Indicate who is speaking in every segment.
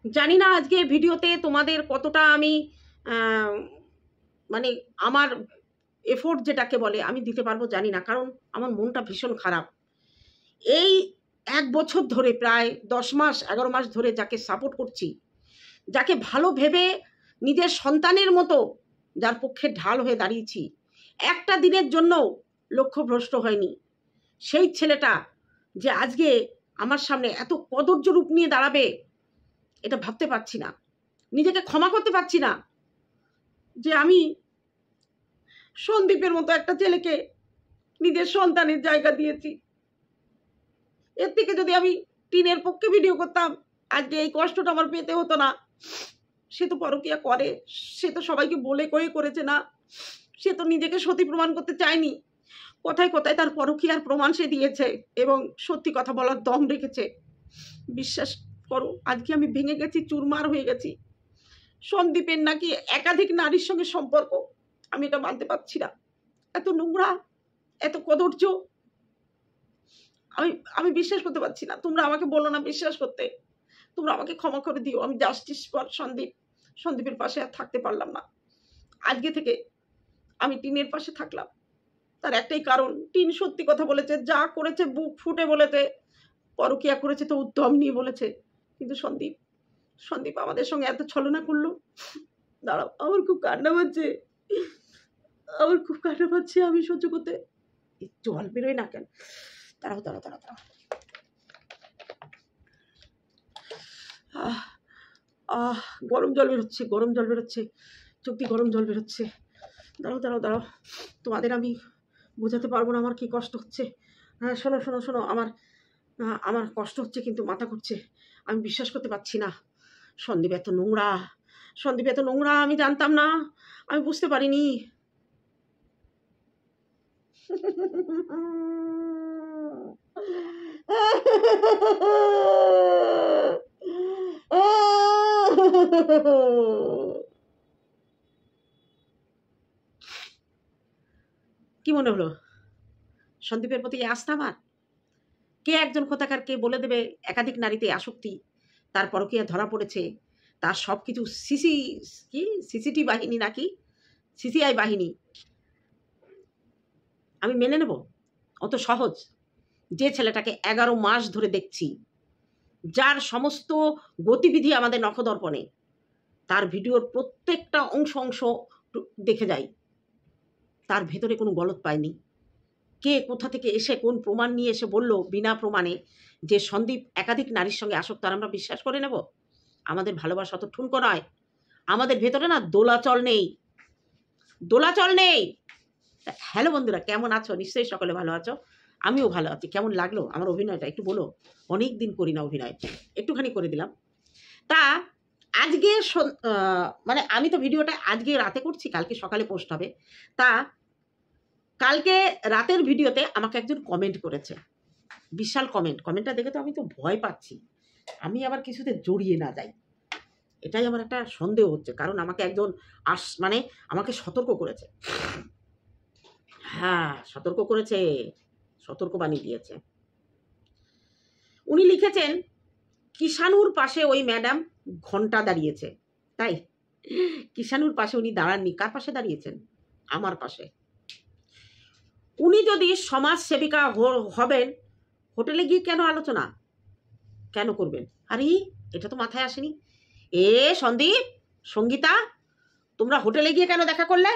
Speaker 1: জানি না আজকে ভিডিওতে তোমাদের কতটা আমি মানে আমার এফোর্ট যেটাকে বলে আমি দিতে পারবো জানি না, কারণ আমার মনটা ভীষণ খারাপ। এই 1 বছর ধরে, প্রায় 10 মাস 11 মাস ধরে যাকে সাপোর্ট করছি, যাকে ভালো ভেবে নিজের সন্তানের মতো যার পক্ষে ঢাল হয়ে দাঁড়িয়েছি, একটা দিনের জন্য লক্ষ্যভ্রষ্ট হয়নি, সেই ছেলেটা যে আজকে আমার সামনে এত কদর্য রূপ নিয়ে দাঁড়াবে এটা ভাবতে পারছি না। নিজেকে ক্ষমা করতে পারছি না যে আমি সন্দীপের মতো একটা ছেলেকে নিজের সন্তানের জায়গা দিয়েছি। এর থেকে যদি আমি টিনের পক্ষে ভিডিও করতাম আজকে এই কষ্টটা আমার পেতে হতো না। সে তো পরকীয়া করে, সে তো সবাইকে বলে কয়ে করেছে না, সে তো নিজেকে সতী প্রমাণ করতে চায়নি। কোথায় কোথায় তার পরকীয়ার প্রমাণ সে দিয়েছে এবং সত্যি কথা বলার দম রেখেছে। বিশ্বাস করো আজকে আমি ভেঙে গেছি, চুরমার হয়ে গেছি। সন্দীপের নাকি একাধিক নারীর সঙ্গে সম্পর্ক, আমি এটা মানতে পারছি না। এত নোংরা, এত কদর্য, আমি বিশ্বাস করতে পারছি না। তোমরা আমাকে বলো না বিশ্বাস করতে, তোমরা আমাকে ক্ষমা করে দিও। আমি জাস্টিস ফর সন্দীপের পাশে আর থাকতে পারলাম না। আজকে থেকে আমি টিনের পাশে থাকলাম, তার একটাই কারণ, টিন সত্যি কথা বলেছে, যা করেছে বুক ফুটে বলেছে, পরকীয়া করেছে তো উদ্যম নিয়ে বলেছে। কিন্তু সন্দীপ আমাদের সঙ্গে এত ছলনা করলো। দাঁড়াও, আমার খুব কান্না পাচ্ছে, আমি সহ্য করতে, জল বেরোয় না কেন? দাঁড়াও। গরম জল বেরোচ্ছে, চোখ দিয়ে গরম জল বেরোচ্ছে। দাঁড়াও, তোমাদের আমি বোঝাতে পারবো না আমার কি কষ্ট হচ্ছে। হ্যাঁ, শোনো, আমার কষ্ট হচ্ছে কিন্তু মাথা ঘুরছে। আমি বিশ্বাস করতে পারছি না সন্দীপ এত নোংরা, আমি জানতাম না, আমি বুঝতে পারিনি। কি মনে হলো সন্দীপের প্রতি আস্থা আমার? কে একজন কোথাকার কে বলে দেবে একাধিক নারীতে আসক্তি, তার পরকীয়া ধরা পড়েছে, তার সব কিছু সিসিটি বাহিনী নাকি সিসিআই বাহিনী আমি মেনে নেব? অত সহজ? যে ছেলেটাকে 11 মাস ধরে দেখছি, যার সমস্ত গতিবিধি আমাদের নখদর্পণে, তার ভিডিওর প্রত্যেকটা অংশ দেখে যাই, তার ভেতরে কোনো গলত পায়নি। কে কোথা থেকে এসে কোন প্রমাণ নিয়ে এসে বললো বিনা প্রমাণে যে সন্দীপ একাধিক নারীর সঙ্গে আসক্ত, আর আমরা বিশ্বাস করে নেব? আমাদের ভালোবাসা তো ঠুনকো নয়, আমাদের ভেতরে না দোলাচল নেই। হ্যালো বন্ধুরা, কেমন আছো? নিশ্চয়ই সকলে ভালো আছো, আমিও ভালো আছি। কেমন লাগলো আমার অভিনয়টা একটু বলো, অনেক দিন করি না অভিনয়, একটুখানি করে দিলাম। তা আজকে মানে আমি তো ভিডিওটা আজকে রাতে করছি, কালকে সকালে পোস্ট হবে। তা কালকে রাতের ভিডিওতে আমাকে একজন কমেন্ট করেছে, বিশাল কমেন্টটা দেখে তো আমি তো ভয় পাচ্ছি, আমি আবার কিছুতে জড়িয়ে না যাই, এটাই আমার একটা সন্দেহ হচ্ছে। কারণ আমাকে একজন মানে আমাকে সতর্ক করেছে, হ্যাঁ সতর্কবাণী দিয়েছে। উনি লিখেছেন কিষাণুর পাশে ওই ম্যাডাম ঘন্টা দাঁড়িয়েছে, তাই কিষাণুর পাশে উনি দাঁড়াননি, কার পাশে দাঁড়িয়েছেন? আমার পাশে। উনি যদি সমাজ সেবিকা হবেন, হোটেলে গিয়ে কেন করবেন? আরে এটা তো মাথায় আসেনি। সন্দীপ, সঙ্গীতা, তোমরা হোটেলে গিয়ে কেন দেখা করলে?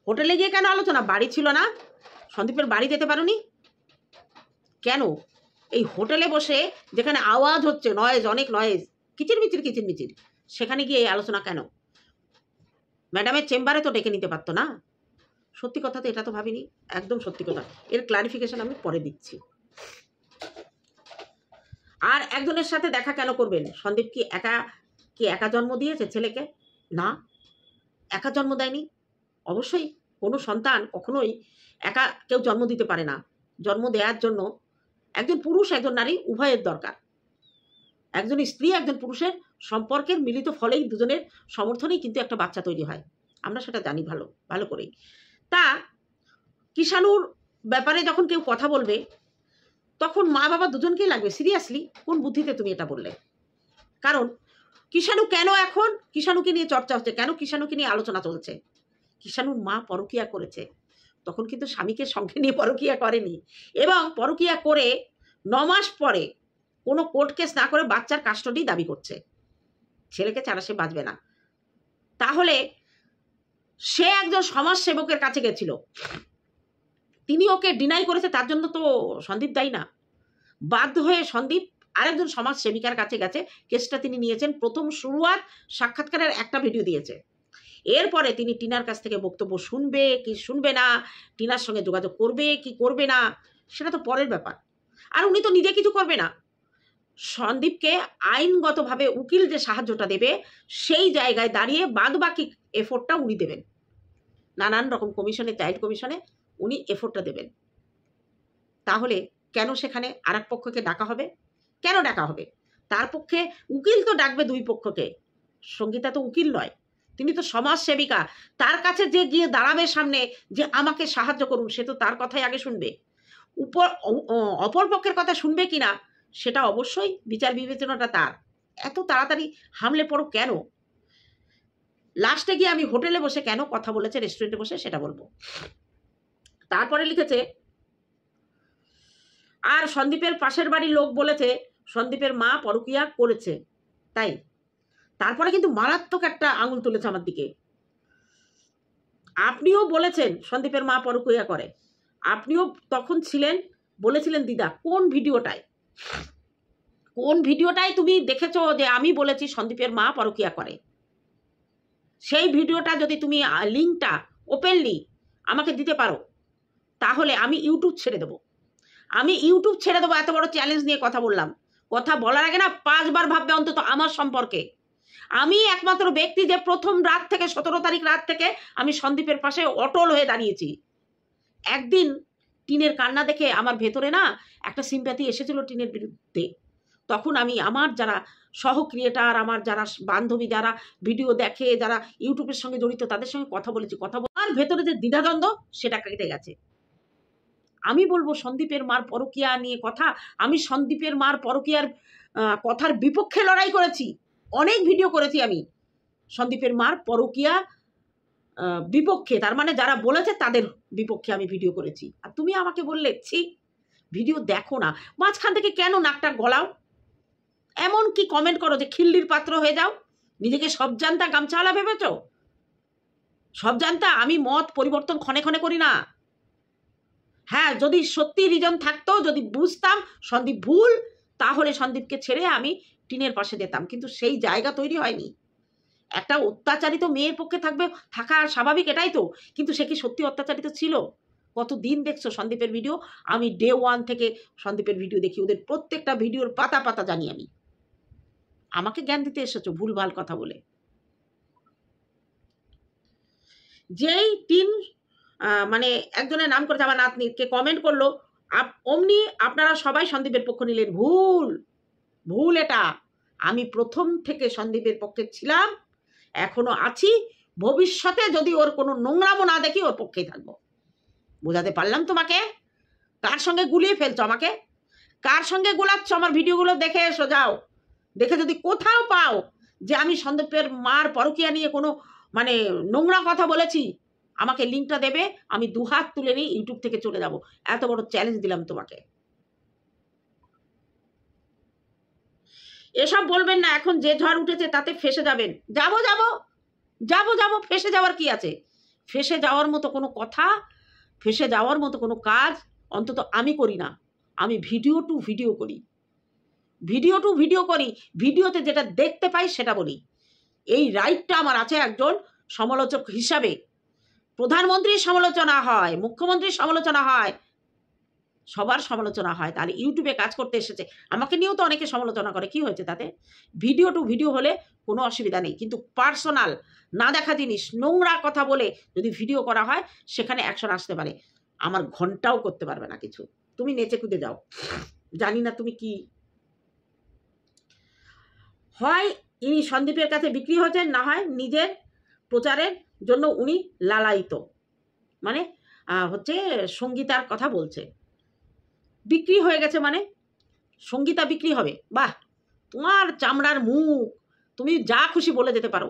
Speaker 1: হোটেলে গিয়ে কেন আলোচনা? বাড়ি ছিল না? সন্দীপের বাড়ি যেতে পারোনি কেন? এই হোটেলে বসে যেখানে আওয়াজ হচ্ছে, নয়েজ, অনেক নয়েজ, কিচিরমিচির, সেখানে গিয়ে এই আলোচনা কেন? ম্যাডামের চেম্বারে তো ডেকে নিতে পারতো না? সত্যি কথা তো এটা তো ভাবিনি, একদম সত্যি কথা। এর ক্লারিফিকেশন আমি পরে দিচ্ছি। আর একজনের সাথে দেখা কেন করবেন? সন্দীপ কি একা জন্ম দিয়েছে ছেলেকে? না, একা জন্ম দেয়নি। অবশ্যই কোনো সন্তান কখনোই একা কেউ জন্ম দিতে পারে না। জন্ম দেওয়ার জন্য একজন পুরুষ একজন নারী উভয়ের দরকার। একজন স্ত্রী একজন পুরুষের সম্পর্কের মিলিত ফলেই দুজনের সমর্থনেই কিন্তু একটা বাচ্চা তৈরি হয়, আমরা সেটা জানি ভালো করেই। তা কিষাণুর ব্যাপারে যখন কেউ কথা বলবে তখন মা বাবা দুজনকেই লাগবে। সিরিয়াসলি কোন বুদ্ধিতে তুমি এটা বললে? কারণ কিষাণু কেন এখন কিষাণুকে নিয়ে চর্চা হচ্ছে, কেন কিষাণুকে নিয়ে আলোচনা চলছে? কিষাণুর মা পরকীয়া করেছে, তখন কিন্তু স্বামীকে সঙ্গে নিয়ে পরকীয়া করেনি, এবং পরকীয়া করে 9 মাস পরে কোনো কোর্ট কেস না করে বাচ্চার কাস্টডি দাবি করছে। ছেলেকে ছাড়া সে বাঁচবে না। তাহলে সে একজন সমাজসেবকের কাছে গেছিল, তিনি ওকে ডিনাই করেছে, তার জন্য তো সন্দীপ দায়ী না। বাধ্য হয়ে সন্দীপ আরেকজন সমাজ সেবিকার কাছে গেছে, কেসটা তিনি নিয়েছেন। প্রথম শুরুয়াত সাক্ষাৎকারের একটা ভিডিও দিয়েছে, এরপরে তিনি টিনার কাছ থেকে বক্তব্য শুনবে কি শুনবে না, টিনার সঙ্গে যোগাযোগ করবে কি করবে না, সেটা তো পরের ব্যাপার। আর উনি তো নিজে কিছু করবে না, সন্দীপকে আইনগতভাবে উকিল যে সাহায্যটা দেবে সেই জায়গায় দাঁড়িয়ে বাদবাকি এফোর্টটা উনি দেবেন। নানান রকম কমিশনে, চাইল্ড কমিশনে উনি এফোর্টটা দেবেন। তাহলে কেন সেখানে আর এক পক্ষকে ডাকা হবে? কেন ডাকা হবে? তার পক্ষে উকিল তো ডাকবে দুই পক্ষকে। সঙ্গীতা তো উকিল নয়, তিনি তো সমাজ সেবিকা। তার কাছে যে গিয়ে দাঁড়াবে সামনে যে আমাকে সাহায্য করুন, সে তো তার কথাই আগে শুনবে। অপর পক্ষের কথা শুনবে কিনা সেটা অবশ্যই বিচার বিবেচনাটা তার। এত তাড়াতাড়ি হামলে পড়ো কেন? লাস্টে গিয়ে আমি হোটেলে বসে কেন কথা বলেছে, রেস্টুরেন্টে বসে, সেটা বলবো। তারপরে লিখেছে, আর সন্দীপের পাশের বাড়ির লোক বলেছে সন্দীপের মা পরকীয়া করেছে, তাই। তারপরে কিন্তু মারাত্মক একটা আঙুল তুলেছে আমার দিকে। আপনিও বলেছেন সন্দীপের মা পরকীয়া করে, আপনিও তখন ছিলেন, বলেছিলেন দিদা। কোন ভিডিওটাই তুমি দেখেছো যে আমি বলেছি সন্দীপের মা পরকীয়া করে? সেই ভিডিওটা যদি তুমি লিঙ্কটা ওপেনলি আমাকে দিতে পারো, তাহলে আমি ইউটিউব ছেড়ে দেবো। এত বড় চ্যালেঞ্জ নিয়ে কথা বললাম। কথা বলার আগে না 5 বার ভাববে অন্তত আমার সম্পর্কে। আমি একমাত্র ব্যক্তি যে প্রথম রাত থেকে 17 তারিখ রাত থেকে আমি সন্দীপের পাশে অটল হয়ে দাঁড়িয়েছি। একদিন টিনের কান্না দেখে আমার ভেতরে না একটা সিম্প্যাথি এসেছিল টিনের বিরুদ্ধে। তখন আমি আমার যারা সহ ক্রিয়েটার, আমার যারা বান্ধবী, যারা ভিডিও দেখে, যারা ইউটিউবের সঙ্গে জড়িত, তাদের সঙ্গে কথা বলেছি। আমার ভেতরে যে দ্বিধাদ্বন্দ্ব সেটা কেটে গেছে। আমি বলবো সন্দীপের মার পরকীয়া নিয়ে কথা, আমি সন্দীপের মার পরকীয়ার কথার বিপক্ষে লড়াই করেছি, অনেক ভিডিও করেছি আমি সন্দীপের মার পরকীয়া বিপক্ষে, তার মানে যারা বলেছে তাদের বিপক্ষে আমি ভিডিও করেছি। আর তুমি আমাকে বললে ছি ভিডিও দেখো না, মাঝখান থেকে কেন নাকটা গলাও? এমন কি কমেন্ট করো যে খিল্লির পাত্র হয়ে যাও? নিজেকে সব জানতা গামছাওয়ালা ভেবেছ? সব জানতা আমি মত পরিবর্তন ক্ষণে ক্ষণে করি না। হ্যাঁ, যদি সত্যি রিজন থাকতো, যদি বুঝতাম সন্দীপ ভুল, তাহলে সন্দীপকে ছেড়ে আমি টিনের পাশে যেতাম, কিন্তু সেই জায়গা তৈরি হয়নি। একটা অত্যাচারিত মেয়ের পক্ষে থাকা স্বাভাবিক, এটাই তো। কিন্তু সে কি সত্যি অত্যাচারিত ছিল? কতদিন দেখছো সন্দীপের ভিডিও? আমি ডে 1 থেকে সন্দীপের ভিডিও দেখি, ওদের প্রত্যেকটা ভিডিওর পাতা পাতা জানি আমি। আমাকে জ্ঞান দিতে এসেছো ভুলভাল কথা বলে। যেই টিন মানে একজনের নাম করেছে আমার নাতনিকে, কমেন্ট করলো অমনি আপনারা সবাই সন্দীপের পক্ষ নিলেন। ভুল এটা। আমি প্রথম থেকে সন্দীপের পক্ষে ছিলাম, এখনো আছি, ভবিষ্যতে যদি ওর কোনো নোংরামো না দেখি ওর পক্ষেই থাকবো। বোঝাতে পারলাম তোমাকে? কার সঙ্গে গুলিয়ে ফেলছো আমাকে? কার সঙ্গে গোলাচ্ছ? আমার ভিডিওগুলো দেখে এসো, যাও দেখে যদি কোথাও পাও যে আমি সন্দীপের মার পরকীয়া নিয়ে কোনো মানে নোংরা কথা বলেছি, আমাকে লিঙ্কটা দেবে, আমি 2 হাত তুলে নিয়ে ইউটিউব থেকে চলে যাব। এত বড় চ্যালেঞ্জ দিলাম তোমাকে। এসব বলবেন না, এখন যে ঝড় উঠেছে তাতে ফেসে যাবেন। যাব, ফেসে যাওয়ার কি আছে? ফেসে যাওয়ার মতো কোনো কথা, ফেসে যাওয়ার মতো কোনো কাজ অন্তত আমি করি না। আমি ভিডিও টু ভিডিও করি, ভিডিওতে যেটা দেখতে পাই সেটা বলি। এই রাইটটা আমার আছে একজন সমালোচক হিসাবে। প্রধানমন্ত্রীর সমালোচনা হয়, মুখ্যমন্ত্রীর সমালোচনা হয়, সবার সমালোচনা হয়। তাহলে ইউটিউবে কাজ করতে এসেছে, আমাকে নিয়েও তো অনেকে সমালোচনা করে, কি হয়েছে তাতে? ভিডিও টু ভিডিও হলে কোনো অসুবিধা নেই, কিন্তু পার্সোনাল না দেখা জিনিস নোংরা কথা বলে যদি ভিডিও করা হয়, সেখানে অ্যাকশন আসতে পারে। আমার ঘন্টাও করতে পারবে না কিছু। তুমি নেচে কুদে যাও, জানি না তুমি কি। হয় ইনি সন্দীপের কাছে বিক্রি হয়েছেন, না হয় নিজের প্রচারের জন্য উনি লালায়িত, মানে হচ্ছে সঙ্গীতার কথা বলছে। বিক্রি হয়ে গেছে মানে সঙ্গীতা বিক্রি হবে? বাহ, তোমার চামড়ার মুখ, তুমি যা খুশি বলে যেতে পারো।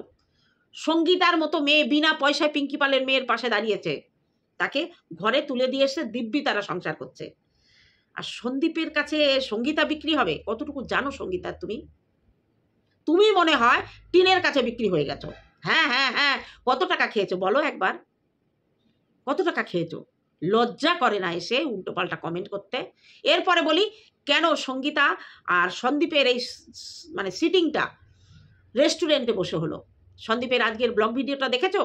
Speaker 1: সঙ্গীতার মতো মেয়ে বিনা পয়সায় পিঙ্কি পালের মেয়ের পাশে দাঁড়িয়েছে, তাকে ঘরে তুলে দিয়ে এসে দিব্যি তারা সংসার করছে। আর সন্দীপের কাছে সঙ্গীতা বিক্রি হবে? কতটুকু জানো সঙ্গীতা তুমি? তুমি মনে হয় টিনের কাছে বিক্রি হয়ে গেছো। হ্যাঁ হ্যাঁ হ্যাঁ, কত টাকা খেয়েছো বলো একবার, কত টাকা খেয়েছো? লজ্জা করে না এসে উল্টোপাল্টা কমেন্ট করতে? এরপরে বলি, কেন সঙ্গীতা আর সন্দীপের এই মানে সিটিংটা রেস্টুরেন্টে বসে হলো? সন্দীপের আজকের ব্লগ ভিডিওটা দেখেছো?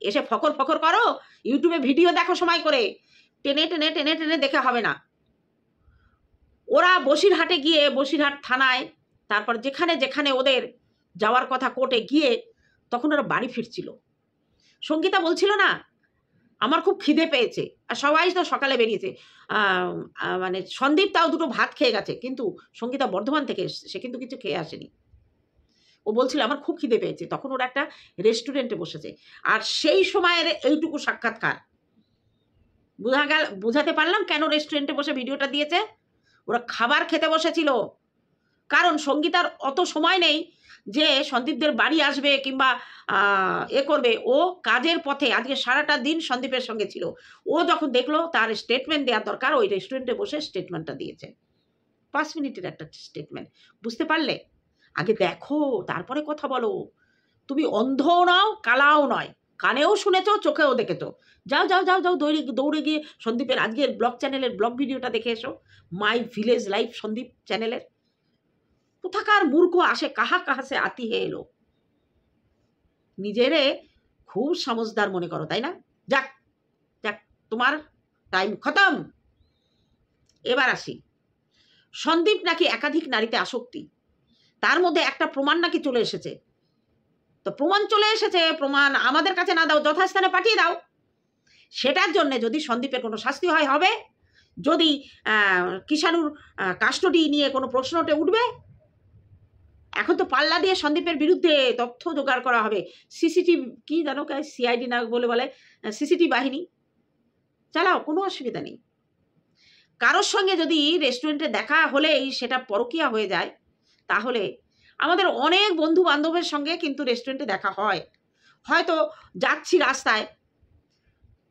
Speaker 1: এসে ফকর ফকর করো, ইউটিউবে ভিডিও দেখো সময় করে, টেনে টেনে টেনে টেনে দেখে হবে না। ওরা বসিরহাটে গিয়ে, বসিরহাট থানায়, তারপর যেখানে যেখানে ওদের যাওয়ার কথা কোর্টে গিয়ে, তখন ওরা বাড়ি ফিরছিল। সঙ্গীতা বলছিল না আমার খুব খিদে পেয়েছে, আর সবাই তো সকালে বেরিয়েছে, মানে সন্দীপ তাও দুটো ভাত খেয়ে গেছে, কিন্তু সঙ্গীতা বর্ধমান থেকে এসছে, সে কিন্তু কিছু খেয়ে আসেনি। ও বলছিল আমার খুব খিদে পেয়েছে, তখন ওরা একটা রেস্টুরেন্টে বসেছে। আর সেই সময়ের এইটুকু সাক্ষাৎকার বুঝাতে পারলাম কেন রেস্টুরেন্টে বসে ভিডিওটা দিয়েছে। ওরা খাবার খেতে বসেছিল, কারণ সঙ্গীতার অত সময় নেই যে সন্দীপদের বাড়ি আসবে কিংবা করবে। ও কাজের পথে আজকে সারাটা দিন সন্দীপের সঙ্গে ছিল। ও যখন দেখলো তার স্টেটমেন্ট দেওয়ার দরকার, ওই রেস্টুরেন্টে বসে স্টেটমেন্টটা দিয়েছে। 5 মিনিটের একটা স্টেটমেন্ট, বুঝতে পারলে? আগে দেখো তারপরে কথা বলো। তুমি অন্ধও নাও, কালাও নয়, কানেও শুনেছো, চোখেও দেখেছো। যাও যাও যাও যাও, দৌড়ে গিয়ে সন্দীপের আজকের ব্লগ চ্যানেলের ব্লগ ভিডিওটা দেখে এসো, মাই ভিলেজ লাইফ সন্দীপ চ্যানেলের। কোথাকার মূর্খ আসে, কাহা কাহা সে আতি হে এলো। নিজেরে খুব সমঝদার মনে করো, তাই না? যাক যাক, তোমার টাইম খতম। এবার আসি, সন্দীপ নাকি একাধিক নারীতে আসক্তি, তার মধ্যে একটা প্রমাণ নাকি চলে এসেছে। তো প্রমাণ চলে এসেছে, প্রমাণ আমাদের কাছে না দাও, যথাস্থানে পাঠিয়ে দাও। সেটার জন্য যদি সন্দীপের কোনো শাস্তি হয় হবে, যদি কিষাণুর কাস্টডি নিয়ে কোনো প্রশ্ন উঠবে। এখন তো পাল্লা দিয়ে সন্দীপের বিরুদ্ধে তথ্য জোগাড় করা হবে। সিসিটিভি কি জানো, সিআইডি না বলে সিসিটিভি বাহিনী চালাও, কোনো অসুবিধা নেই। কারোর সঙ্গে যদি রেস্টুরেন্টে দেখা হলেই সেটা পরকীয়া হয়ে যায়, তাহলে আমাদের অনেক বন্ধু বান্ধবের সঙ্গে কিন্তু রেস্টুরেন্টে দেখা হয়। হয়তো যাচ্ছি রাস্তায়,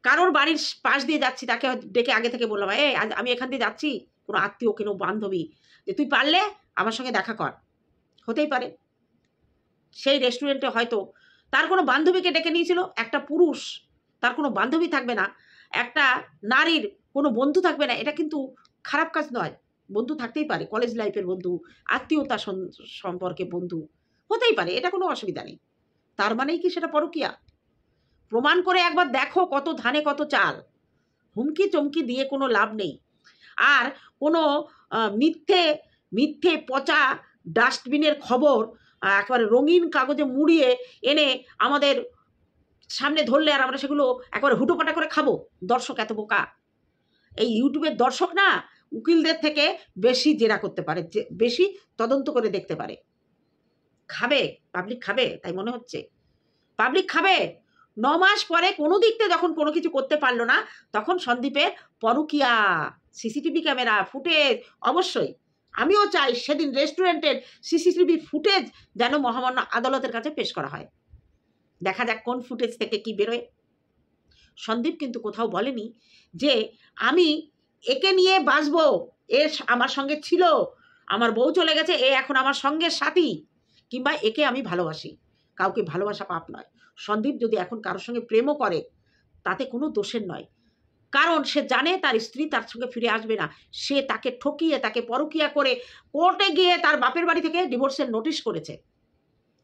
Speaker 1: কারোর বাড়ির পাশ দিয়ে যাচ্ছি, তাকে ডেকে আগে থেকে বললাম আমি এখান দিয়ে যাচ্ছি, কোনো আত্মীয় কোনো বান্ধবী, যে তুই পারলে আমার সঙ্গে দেখা কর। হতেই পারে সেই রেস্টুরেন্টে হয়তো তার কোনো বান্ধবীকে ডেকে নিয়েছিল। একটা পুরুষ তার কোনো বান্ধবী থাকবে না, একটা নারীর কোনো বন্ধু থাকবে না, এটা কিন্তু খারাপ কাজ নয়। বন্ধু থাকতেই পারে, কলেজ লাইফের বন্ধু, আত্মীয়তা সম্পর্কে বন্ধু হতেই পারে, এটা কোনো অসুবিধা নেই। তার মানেই কি সেটা পরকীয়া? প্রমাণ করে একবার দেখো কত ধানে কত চাল। হুমকি চমকি দিয়ে কোনো লাভ নেই। আর কোনো মিথ্যে মিথ্যে পচা ডাস্টবিনের খবর একেবারে রঙিন কাগজে মুড়িয়ে এনে আমাদের সামনে ধরলে আর আমরা সেগুলো একেবারে হুটোপাটা করে খাবো? দর্শক এত বোকা। এই ইউটিউবের দর্শক না উকিলদের থেকে বেশি জেরা করতে পারে, বেশি তদন্ত করে দেখতে পারে। খাবে পাবলিক, খাবে তাই মনে হচ্ছে পাবলিক খাবে। 9 মাস পরে কোনো দিকতে যখন কোনো কিছু করতে পারলো না, তখন সন্দীপের পরকীয়া, সিসিটিভি ক্যামেরা ফুটেজ। অবশ্যই আমিও চাই সেদিন রেস্টুরেন্টের সিসিটিভি ফুটেজ যেন মহামান্য আদালতের কাছে পেশ করা হয়। দেখা যাক কোন ফুটেজ থেকে কি বেরোয়। সন্দীপ কিন্তু কোথাও বলেনি যে আমি একে নিয়ে বাঁচবো, এ আমার সঙ্গে ছিল, আমার বউ চলে গেছে, এ এখন আমার সঙ্গের সাথী, কিংবা একে আমি ভালোবাসি। কাউকে ভালোবাসা পাপ নয়। সন্দীপ যদি এখন কারোর সঙ্গে প্রেমও করে, তাতে কোনো দোষের নয়, কারণ সে জানে তার স্ত্রী তার সঙ্গে ফিরে আসবে না। সে তাকে ঠকিয়ে, তাকে পরকীয়া করে কোর্টে গিয়ে তার বাপের বাড়ি থেকে ডিভোর্সের নোটিশ করেছে।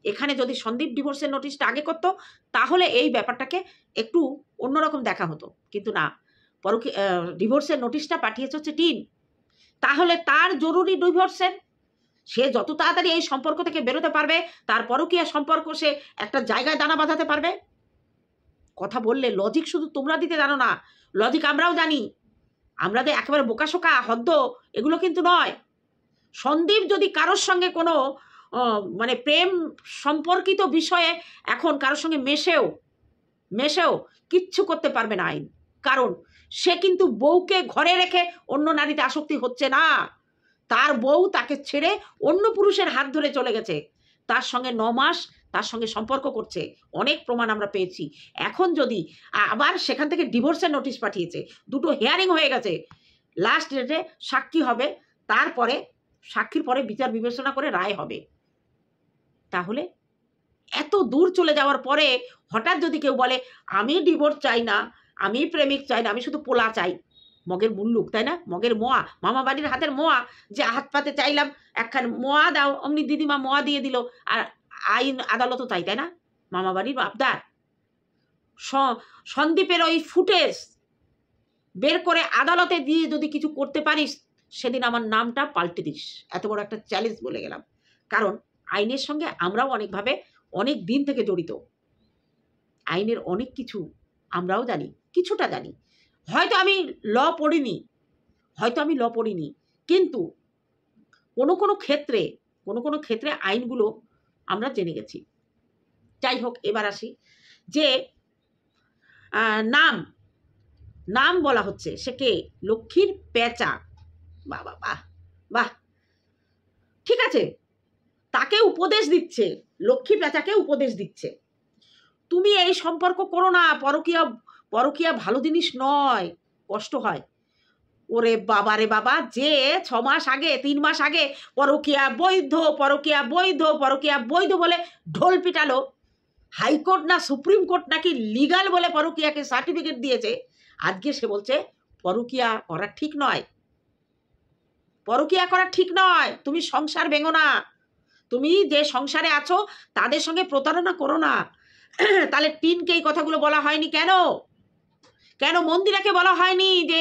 Speaker 1: এখানে যদি সন্দীপ ডিভোর্সের নোটিশটা আগে করতো, তাহলে এই ব্যাপারটাকে একটু অন্যরকম দেখা হতো, কিন্তু না, ডিভোর্সের নোটিশটা পাঠিয়েছে হচ্ছে টিন। তাহলে তার জরুরি ডিভোর্সের, সে যত তাড়াতাড়ি এই সম্পর্ক থেকে বেরোতে পারবে, তার পরকীয়া সম্পর্ক সে একটা জায়গায় দানা বাঁধাতে পারবে। কথা বললে লজিক শুধু তোমরা দিতে জানো না, লজিক আমরাও জানি। আমরা যে একেবারে বোকাশোকা হদ্দ এগুলো কিন্তু নয়। সন্দীপ যদি কারোর সঙ্গে কোনো মানে প্রেম সম্পর্কিত বিষয়ে এখন কারোর সঙ্গে মেশেও কিচ্ছু করতে পারবে না আইন, কারণ সে কিন্তু বউকে ঘরে রেখে অন্য নারীতে আসক্তি হচ্ছে না। তার বউ তাকে ছেড়ে অন্য পুরুষের হাত ধরে চলে গেছে, তার সঙ্গে 9 মাস তার সঙ্গে সম্পর্ক করছে, অনেক প্রমাণ আমরা পেয়েছি। এখন যদি আবার সেখান থেকে ডিভোর্সের নোটিশ পাঠিয়েছে, দুটো হিয়ারিং হয়ে গেছে, লাস্ট ডেটে সাক্ষী হবে, তারপরে সাক্ষীর পরে বিচার বিবেচনা করে রায় হবে। তাহলে এত দূর চলে যাওয়ার পরে হঠাৎ যদি কেউ বলে আমি ডিভোর্স চাই না, আমি প্রেমিক চাই না, আমি শুধু পোলা চাই, মগের মুল্লুক, তাই না? মগের মোয়া, মামা বাড়ির হাতের মোয়া, যে হাত পাতে চাইলাম একখান মোয়া দাও, অমনি দিদিমা মোয়া দিয়ে দিল, আর আইন আদালতও তাই, তাই না? মামা বাড়ির আবদার। সন্দীপের ওই ফুটেজ বের করে আদালতে দিয়ে যদি কিছু করতে পারিস, সেদিন আমার নামটা পাল্টে দিস, এত বড় একটা চ্যালেঞ্জ বলে গেলাম। কারণ আইনের সঙ্গে আমরাও অনেকভাবে অনেক দিন থেকে জড়িত, আইনের অনেক কিছু আমরাও জানি, কিছুটা জানি। হয়তো আমি ল পড়িনি, কিন্তু কোনো কোনো ক্ষেত্রে আইনগুলো আমরা জেনে গেছি। যাই হোক, এবার আসি যে নাম বলা হচ্ছে, সে কে? লক্ষ্মীর পেঁচা। বাহ বাহ বাহ বাহ, ঠিক আছে, তাকে উপদেশ দিচ্ছে, লক্ষ্মী পেঁচাকে উপদেশ দিচ্ছে, তুমি এই সম্পর্ক করো না, পরকীয়া ভালো জিনিস নয়, কষ্ট হয়। ওরে বাবা রে বাবা, যে 6 মাস আগে 3 মাস আগে পরকীয়া বৈধ বলে ঢোল পিটালো, হাইকোর্ট না সুপ্রিম কোর্ট নাকি লিগাল বলে পরকীয়াকে সার্টিফিকেট দিয়েছে, আজকে সে বলছে পরকীয়া করা ঠিক নয়, তুমি সংসার ভেঙো না, তুমি যে সংসারে আছো তাদের সঙ্গে প্রতারণা করো না। তাহলে টিনকে এই কথাগুলো বলা হয়নি কেন মন্দিরাকে বলা হয়নি যে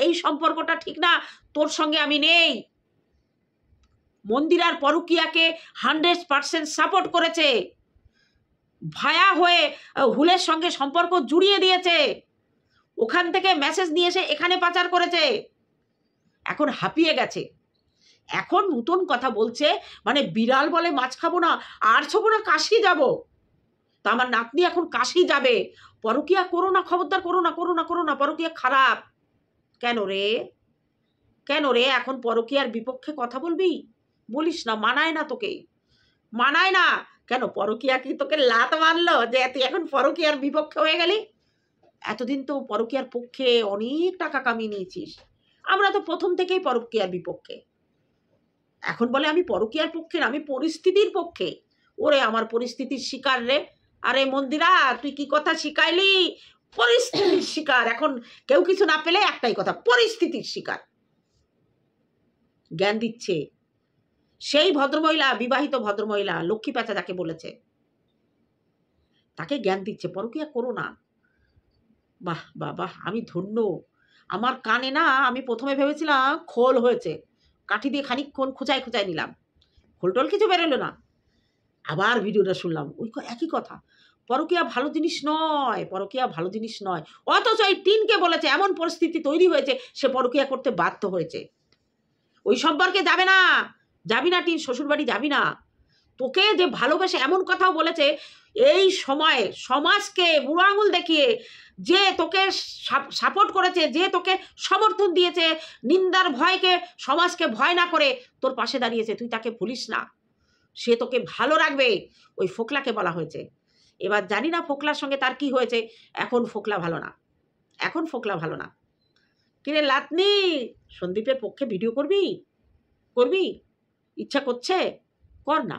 Speaker 1: এই সম্পর্কটা ঠিক না, তোর সঙ্গে আমি নেই? মন্দিরার পরকীয়াকে 100% সাপোর্ট করেছে, ভায়া হয়ে হুলের সঙ্গে সম্পর্ক জুড়িয়ে দিয়েছে, ওখান থেকে মেসেজ নিয়ে এসে এখানে পাচার করেছে, এখন হাঁপিয়ে গেছে, এখন নতুন কথা বলছে, মানে বিড়াল বলে মাছ খাবো না, আর ছবো না, কাশি যাব। তা আমার নাতনি এখন কাশি যাবে, পরকীয়া করো না, খবরদার করো না, পরকীয়া খারাপ। কেন রে এখন পরকীয়ার বিপক্ষে কথা বলিস না, মানায় না। কেন পরকীয়া কি তোকে লাত মারলো যে তুই এখন পরকীয়ার বিপক্ষে হয়ে গেলি? এতদিন তো পরকীয়ার পক্ষে অনেক টাকা কামিয়ে নিয়েছিস, আমরা তো প্রথম থেকেই পরকীয়ার বিপক্ষে। এখন বলে আমি পরকীয়ার পক্ষে না, আমি পরিস্থিতির পক্ষে। ওরে আমার পরিস্থিতির শিকার রে। আরে মন্দিরা, তুই কি কথা শিখাইলি? পরিস্থিতির শিকার। এখন কেউ কিছু না পেলে একটাই কথা, পরিস্থিতির শিকার। জ্ঞান দিচ্ছে সেই ভদ্রমহিলা, বিবাহিত ভদ্রমহিলা লক্ষ্মী পেঁচা যাকে বলেছে, তাকে জ্ঞান দিচ্ছে পরকীয়া করো না। বাহ বাবা, আমি ধন্য। আমার কানে না, আমি প্রথমে ভেবেছিলাম খোল হয়েছে, কাঠি দিয়ে খানিকক্ষণ খোঁচায় নিলাম, খোলটোল কিছু বেরোলো না। আবার ভিডিওটা শুনলাম, ওই একই কথা, পরকীয়া ভালো জিনিস নয়, অথচ এই টিনকে বলেছে, এমন পরিস্থিতি তৈরি হয়েছে সে পরকীয়া করতে বাধ্য হয়েছে। ওই সম্পর্কে যাবি না টিন, শ্বশুরবাড়ি যাবি না। তোকে যে ভালোবেসে এমন কথাও বলেছে, এই সময়ে সমাজকে বুড়ো আঙুল দেখিয়ে যে তোকে সাপোর্ট করেছে, যে তোকে সমর্থন দিয়েছে, নিন্দার ভয়কে, সমাজকে ভয় না করে তোর পাশে দাঁড়িয়েছে, তুই তাকে ভুলিস না, সে তোকে ভালো রাখবে। ওই ফোকলাকে বলা হয়েছে। এবার জানি না ফোকলার সঙ্গে তার কি হয়েছে, এখন ফোকলা ভালো না। কিরে লাতনি, সন্দীপের পক্ষে ভিডিও করবি? ইচ্ছা করছে কর না,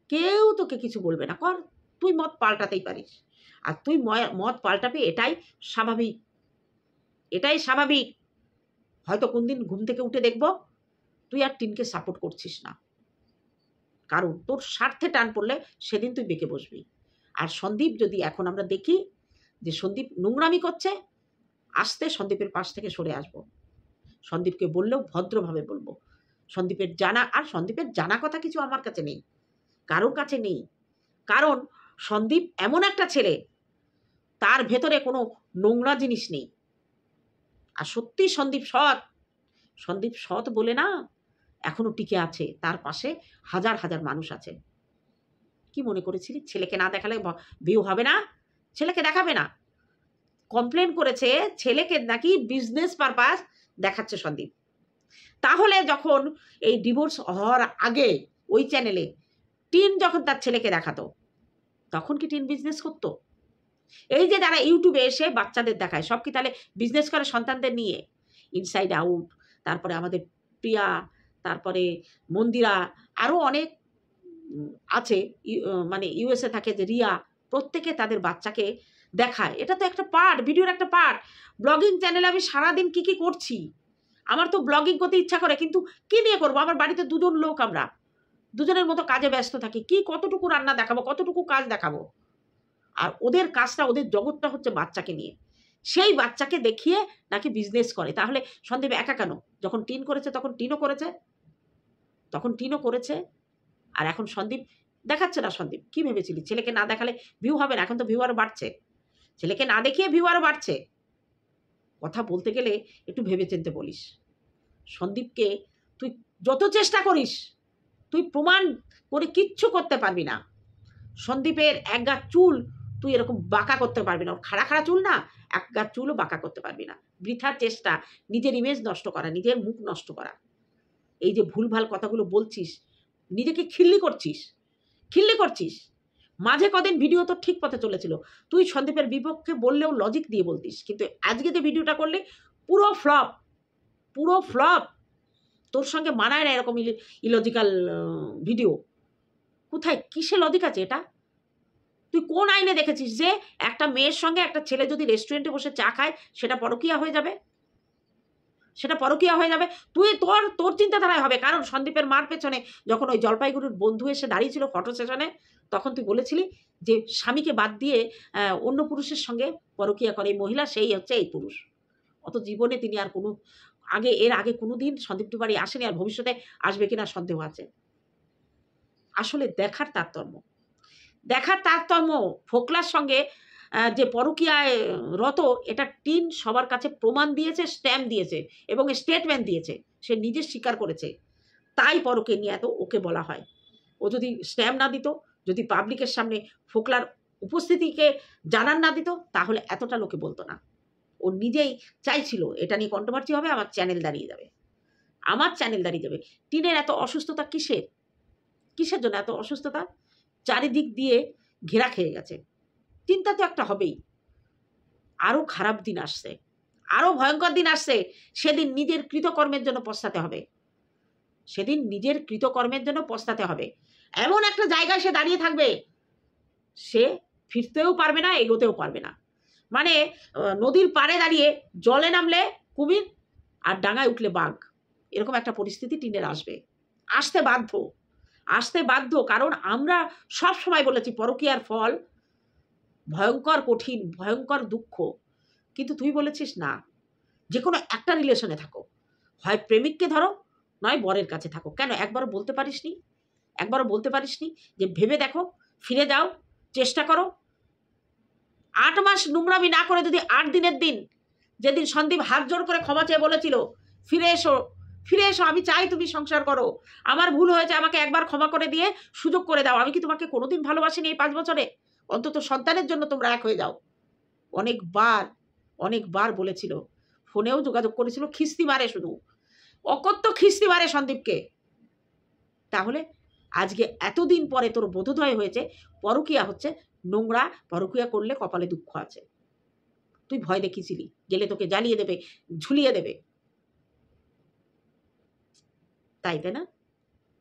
Speaker 1: কেউ তোকে কিছু বলবে না, কর, তুই মত পাল্টাতেই পারিস। আর তুই মত পাল্টাবি, এটাই স্বাভাবিক। হয়তো কোনদিন ঘুম থেকে উঠে দেখব তুই আর টিনকে সাপোর্ট করছিস না, কারণ তোর স্বার্থে টান পড়লে সেদিন তুই বেঁকে বসবি। আর সন্দীপ, যদি এখন আমরা দেখি যে সন্দীপ নোংরামি করছে, আসতে সন্দীপের পাশ থেকে সরে আসবো। সন্দীপকে বললেও ভদ্রভাবে বলবো। সন্দীপের জানা কথা কিছু আমার কাছে নেই, কারোর কাছে নেই, কারণ সন্দীপ এমন একটা ছেলে, তার ভেতরে কোনো নোংরা জিনিস নেই। আর সত্যি সন্দীপ সৎ বলে না এখনো টিকে আছে, তার পাশে হাজার হাজার মানুষ আছে। কি মনে করেছিলি ছেলেকে না দেখালে ভিউ হবে না? ছেলেকে দেখাবে না, কমপ্লেন করেছে ছেলেকে নাকি বিজনেস পারপাস দেখাচ্ছে সন্দীপ। তাহলে যখন এই ডিভোর্স হওয়ার আগে ওই চ্যানেলে টিন যখন তার ছেলেকে দেখাতো তখন কি টিন বিজনেস করতো? এই যে যারা ইউটিউবে এসে বাচ্চাদের দেখায়, সব কি তাহলে বিজনেস করে সন্তানদের নিয়ে? ইনসাইড আউট, তারপরে আমাদের প্রিয়া, তারপরে মন্দিরা, আরও অনেক আছে, মানে ইউএসএ থাকে যে রিয়া, প্রত্যেকে তাদের বাচ্চাকে দেখায়। এটা তো একটা পার্ট, ভিডিওর একটা পার্ট। ব্লগিং চ্যানেলে আমি সারাদিন কি কি করছি, আমার তো ব্লগিং করতে ইচ্ছা করে, কিন্তু কি নিয়ে করবো? আমার বাড়িতে দুজন লোক, আমরা দুজনের মতো কাজে ব্যস্ত থাকি, কি কতটুকু রান্না দেখাবো, কতটুকু কাজ দেখাবো? আর ওদের কাজটা, ওদের জগৎটা হচ্ছে বাচ্চাকে নিয়ে, সেই বাচ্চাকে দেখিয়ে নাকি বিজনেস করে। তাহলে সন্দীপ একা কেন? যখন টিন করেছে তখন টিনও করেছে, আর এখন সন্দীপ দেখাচ্ছে না। সন্দীপ কি ভেবেছিলি ছেলেকে না দেখালে ভিউ হবে না? এখন তো ভিউ আরও বাড়ছে, ছেলেকে না দেখিয়ে ভিউ আরও বাড়ছে। কথা বলতে গেলে একটু ভেবে চিনতে বলিস। সন্দীপকে তুই যত চেষ্টা করিস, তুই প্রমাণ করে কিচ্ছু করতে পারবি না। সন্দীপের এক গা চুল তুই এরকম বাঁকা করতে পারবি না, ওর খাড়া খাড়া চুল না, এক গা চুলও বাঁকা করতে পারবি না। বৃথার চেষ্টা, নিজের ইমেজ নষ্ট করা, নিজের মুখ নষ্ট করা। এই যে ভুলভাল কথাগুলো বলছিস, নিজেকে খিল্লি করছিস। মাঝে কদিন ভিডিও তো ঠিক পথে চলেছিল, তুই সন্দীপের বিপক্ষে বললেও লজিক দিয়ে বলতিস, কিন্তু আজকে যে ভিডিওটা করলে পুরো ফ্লপ। তোর সঙ্গে মানায় না এরকম ইলজিক্যাল ভিডিও। কোথায় কিসে লজিক আছে এটা? তুই কোন আইনে দেখেছিস যে একটা মেয়ের সঙ্গে একটা ছেলে যদি রেস্টুরেন্টে বসে চা খায় সেটা পরকীয়া হয়ে যাবে? তুই তোর চিন্তাধারায় হবে। কারণ সন্দীপের মার পেছনে যখন ওই জলপাইগুড়ির বন্ধু এসে দাঁড়িয়েছিল ফটো সেশনে, তখন তুই বলেছিলি যে স্বামীকে বাদ দিয়ে অন্য পুরুষের সঙ্গে পরকীয়া করে এই মহিলা, সেই হচ্ছে এই পুরুষ। অত জীবনে তিনি আর এর আগে কোনো দিন সন্দীপ বাড়ি আসেনি, আর ভবিষ্যতে আসবে কিনা সন্দেহ আছে। আসলে দেখার তারতম্য ফোকলার সঙ্গে যে পরকীয়ায় রত, এটা টিন সবার কাছে প্রমাণ দিয়েছে, স্ট্যাম্প দিয়েছে এবং স্টেটমেন্ট দিয়েছে, সে নিজে স্বীকার করেছে। তাই পরকে নিয়ে এত ওকে বলা হয়। ও যদি স্ট্যাম্প না দিত, যদি পাবলিকের সামনে ফোকলার উপস্থিতিকে জানান না দিত, তাহলে এতটা লোকে বলতো না। ও নিজেই চাইছিল এটা নিয়ে কন্ট্রোভার্সি হবে, আমার চ্যানেল দাঁড়িয়ে যাবে। টিনের এত অসুস্থতা কিসের জন্য এত অসুস্থতা? চারিদিক দিয়ে ঘেরা খেয়ে গেছে। চিন্তা তো একটা হবেই। আরও খারাপ দিন আসছে, আরও ভয়ঙ্কর দিন আসছে। সেদিন নিজের কৃতকর্মের জন্য পস্তাতে হবে। এমন একটা জায়গায় সে দাঁড়িয়ে থাকবে, সে ফিরতেও পারবে না, এগোতেও পারবে না। মানে নদীর পাড়ে দাঁড়িয়ে জলে নামলে কুমির আর ডাঙায় উঠলে বাঘ, এরকম একটা পরিস্থিতি টিনের আসতে বাধ্য। কারণ আমরা সব সময় বলেছি পরকীয়ার ফল ভয়ঙ্কর কঠিন, ভয়ঙ্কর দুঃখ। কিন্তু তুই বলেছিস না, যে কোনো একটা রিলেশনে থাকো, হয় প্রেমিককে ধরো, নয় বরের কাছে থাকো। কেন একবারও বলতে পারিসনি যে ভেবে দেখো, ফিরে যাও, চেষ্টা করো? 8 মাস নোংরামি না করে যদি 8 দিনের দিন, যেদিন সন্দীপ হাত জোর করে ক্ষমা চেয়ে বলেছিল ফিরে এসো, আমি চাই তুমি সংসার করো, আমার ভুল হয়েছে, আমাকে একবার ক্ষমা করে দিয়ে সুযোগ করে দাও, আমি কি তোমাকে কোনোদিন ভালোবাসিনি এই 5 বছরে? অন্তত সন্তানের জন্য তোমরা এক হয়ে যাও। অনেকবার বলেছিল, ফোনেও যোগাযোগ করেছিল, খিস্তি মারে, শুধু অকথ্য খিস্তি মারে সন্দীপকে। তাহলে আজকে এতদিন পরে তোর বোধোদয় হয়েছে পরকীয়া হচ্ছে নোংরা, পরকীয়া করলে কপালে দুঃখ আছে। তুই ভয় দেখিয়েছিলি, গেলে তোকে জ্বালিয়ে দেবে, ঝুলিয়ে দেবে, তাই না?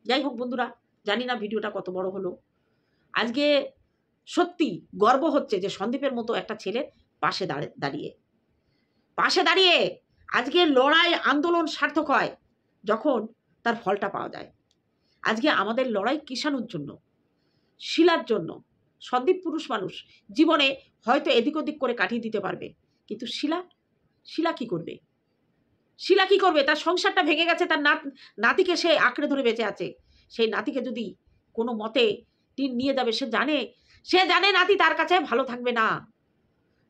Speaker 1: যাই হোক বন্ধুরা, জানি না ভিডিওটা কত বড় হলো। আজকে সত্যি গর্ব হচ্ছে যে সন্দীপের মতো একটা ছেলের পাশে দাঁড়িয়ে আজকে লড়াই আন্দোলন সার্থক হয় যখন তার ফলটা পাওয়া যায়। আজকে আমাদের লড়াই কিষাণুর জন্য, শিলার জন্য। সন্দীপ পুরুষ মানুষ, জীবনে হয়তো এদিক ওদিক করে কাটিয়ে দিতে পারবে, কিন্তু শিলা কি করবে? তার সংসারটা ভেঙে গেছে, তার নাতিকে সে আঁকড়ে ধরে বেঁচে আছে। সেই নাতিকে যদি কোনো মতে টিন নিয়ে যাবে, সে জানে নাতি তার কাছে ভালো থাকবে না,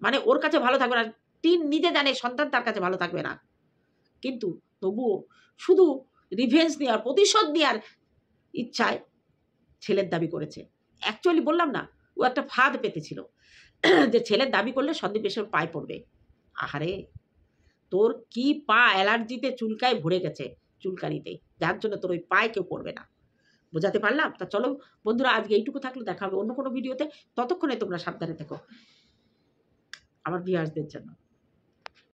Speaker 1: মানে ওর কাছে ভালো থাকবে না। টিন নিজে জানে সন্তান তার কাছে ভালো থাকবে না, কিন্তু তবুও শুধু রিভেঞ্জ নেওয়ার, প্রতিশোধ নেওয়ার ইচ্ছায় ছেলের দাবি করেছে। অ্যাকচুয়ালি বললাম না, ও একটা ফাঁদ পেতেছিল যে ছেলের দাবি করলে সন্দীপ এসে পায়ে পড়বে। আহারে, তোর কি পা অ্যালার্জিতে চুলকায় ভরে গেছে, চুলকানিতে, যার জন্য তোর ওই পায়ে কেউ পড়বে না। বোঝাতে পারলাম? তা চলো বন্ধুরা, আজকে এইটুকু থাকলো, দেখা হবে অন্য কোনো ভিডিওতে। ততক্ষণে তোমরা সাবধানে থেকো আমার ভিউয়ার্সদের জন্য।